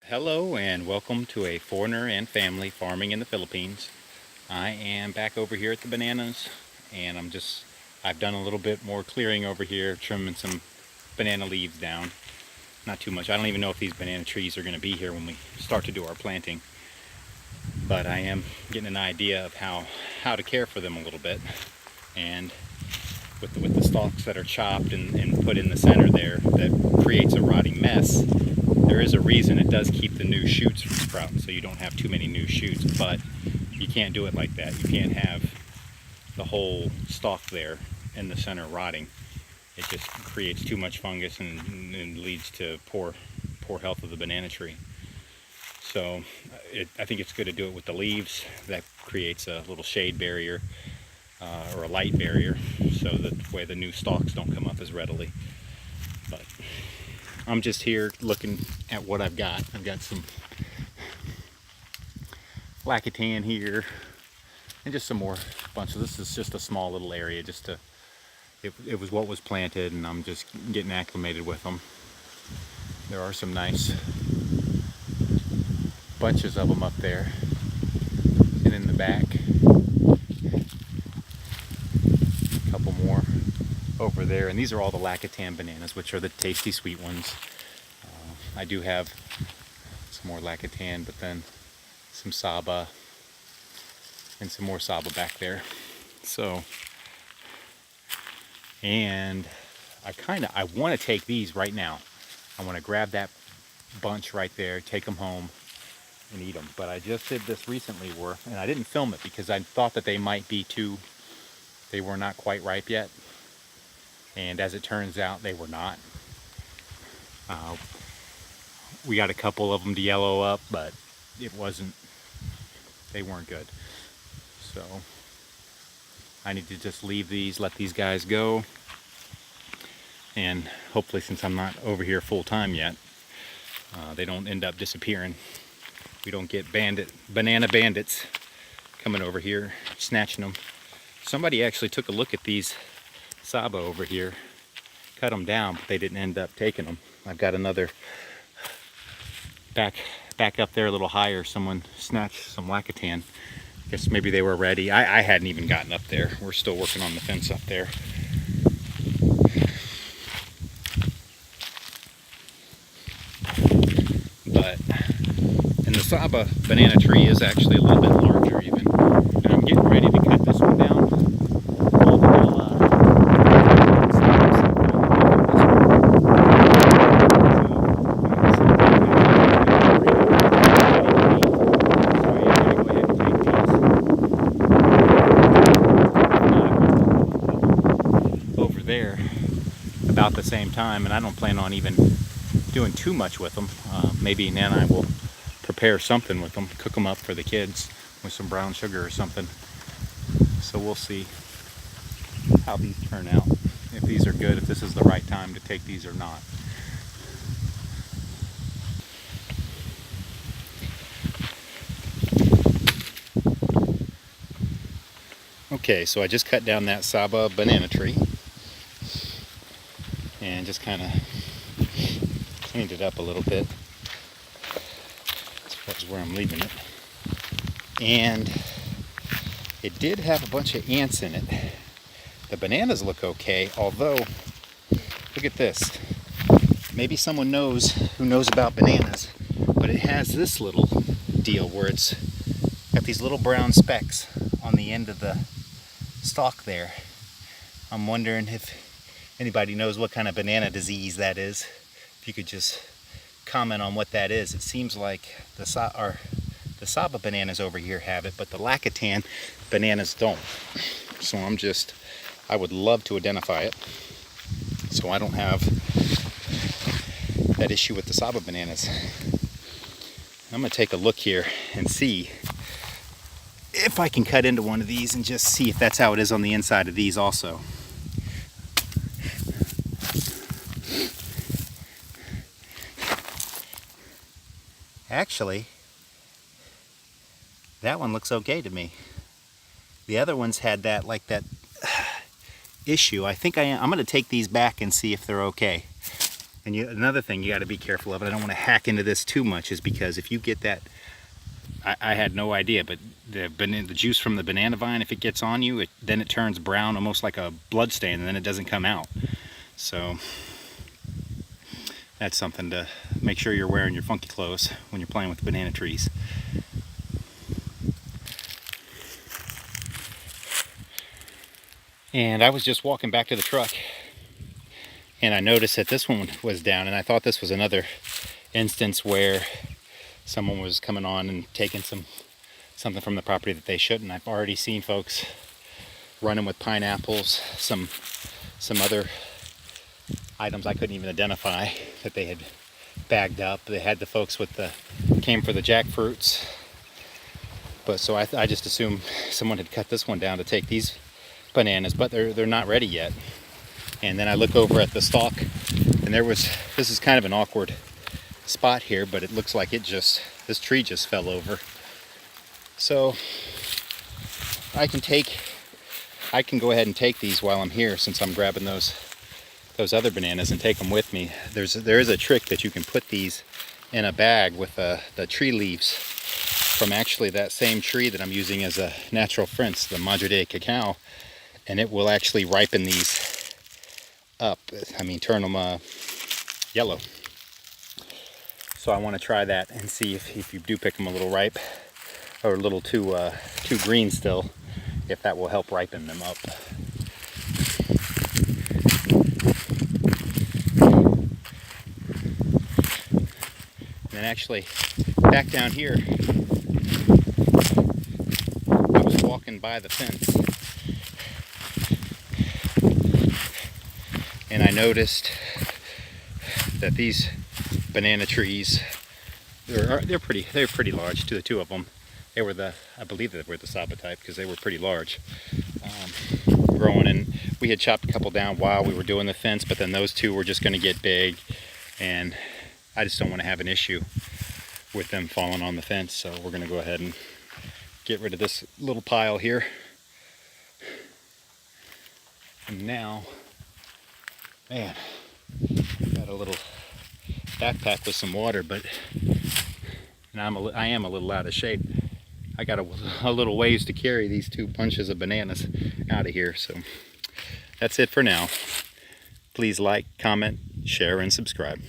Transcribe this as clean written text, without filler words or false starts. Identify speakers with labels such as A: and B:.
A: Hello and welcome to A Foreigner and Family Farming in the Philippines. I am back over here at the bananas, and I've done a little bit more clearing over here, trimming some banana leaves down. Not too much. I don't even know if these banana trees are going to be here when we start to do our planting, but I am getting an idea of how to care for them a little bit. And with the stalks that are chopped and put in the center there, that creates a rotting mess. There is a reason it does keep the new shoots from sprouting, so you don't have too many new shoots, but you can't do it like that. You can't have the whole stalk there in the center rotting. It just creates too much fungus and leads to poor health of the banana tree. So I think it's good to do it with the leaves. That creates a little shade barrier or a light barrier, so that way the new stalks don't come up as readily. But I'm just here looking at what I've got. I've got some Lacatan here and just some more bunch of this. Is just a small little area, it was what was planted, and I'm just getting acclimated with them. There are some nice bunches of them up there, and in the back a couple more over there, and these are all the Lacatan bananas, which are the tasty sweet ones. I do have some more Lacatan, but then some Saba and some more Saba back there. So, and I want to take these right now. I want to grab that bunch right there, take them home and eat them. But I just did this recently and I didn't film it because I thought that they were not quite ripe yet. And as it turns out, they were not. We got a couple of them to yellow up, but they weren't good. So I need to just leave these, let these guys go. And hopefully, since I'm not over here full time yet, they don't end up disappearing. We don't get banana bandits coming over here, snatching them. Somebody actually took a look at these Saba over here, cut them down, but they didn't end up taking them. I've got another back up there a little higher. Someone snatched some Lacatan. Guess maybe they were ready. I hadn't even gotten up there. We're still working on the fence up there. But, and the Saba banana tree is actually a little bit larger even. And I'm getting ready to cut this one down. There about the same time, and I don't plan on even doing too much with them. Maybe Nan and I will prepare something with them, cook them up for the kids with some brown sugar or something. So we'll see how these turn out, if these are good, if this is the right time to take these or not. Okay, so I just cut down that Saba banana tree and just kind of cleaned it up a little bit as far as where I'm leaving it. And it did have a bunch of ants in it. The bananas look okay, although, look at this. Maybe someone who knows about bananas, but it has this little deal where it's got these little brown specks on the end of the stalk there. I'm wondering if anybody knows what kind of banana disease that is. If you could just comment on what that is. It seems like the Saba bananas over here have it, but the Lacatan bananas don't. So I would love to identify it, so I don't have that issue with the Saba bananas. I'm gonna take a look here and see if I can cut into one of these and just see if that's how it is on the inside of these also. Actually, that one looks okay to me. The other ones had that issue. I think I'm going to take these back and see if they're okay. And another thing you got to be careful of, and I don't want to hack into this too much, is because if you get that, I had no idea, but the juice from the banana vine, if it gets on you, then it turns brown, almost like a blood stain, and then it doesn't come out. So that's something to make sure you're wearing your funky clothes when you're playing with the banana trees. And I was just walking back to the truck, and I noticed that this one was down, and I thought this was another instance where someone was coming on and taking something from the property that they shouldn't. I've already seen folks running with pineapples, some other items I couldn't even identify that they had bagged up. They had the folks came for the jackfruits, but so I just assumed someone had cut this one down to take these bananas, but they're not ready yet. And then I look over at the stalk, and this is kind of an awkward spot here, but it looks like this tree just fell over. So I can go ahead and take these while I'm here, since I'm grabbing those other bananas and take them with me. There is a trick that you can put these in a bag with the tree leaves from actually that same tree that I'm using as a natural fence, the Madre de Cacao, and it will actually ripen these up. I mean, turn them yellow. So I want to try that and see if you do pick them a little ripe, or a little too green still, if that will help ripen them up. And then actually, back down here, I was walking by the fence, and I noticed that these banana trees, they're pretty large. The two of them, I believe they were the Saba type, because they were pretty large, growing. And we had chopped a couple down while we were doing the fence, but then those two were just going to get big, and I just don't want to have an issue with them falling on the fence. So we're going to go ahead and get rid of this little pile here. And now, man, got a little backpack with some water, but I am a little out of shape. I got a little ways to carry these 2 bunches of bananas out of here. So that's it for now. Please like, comment, share, and subscribe.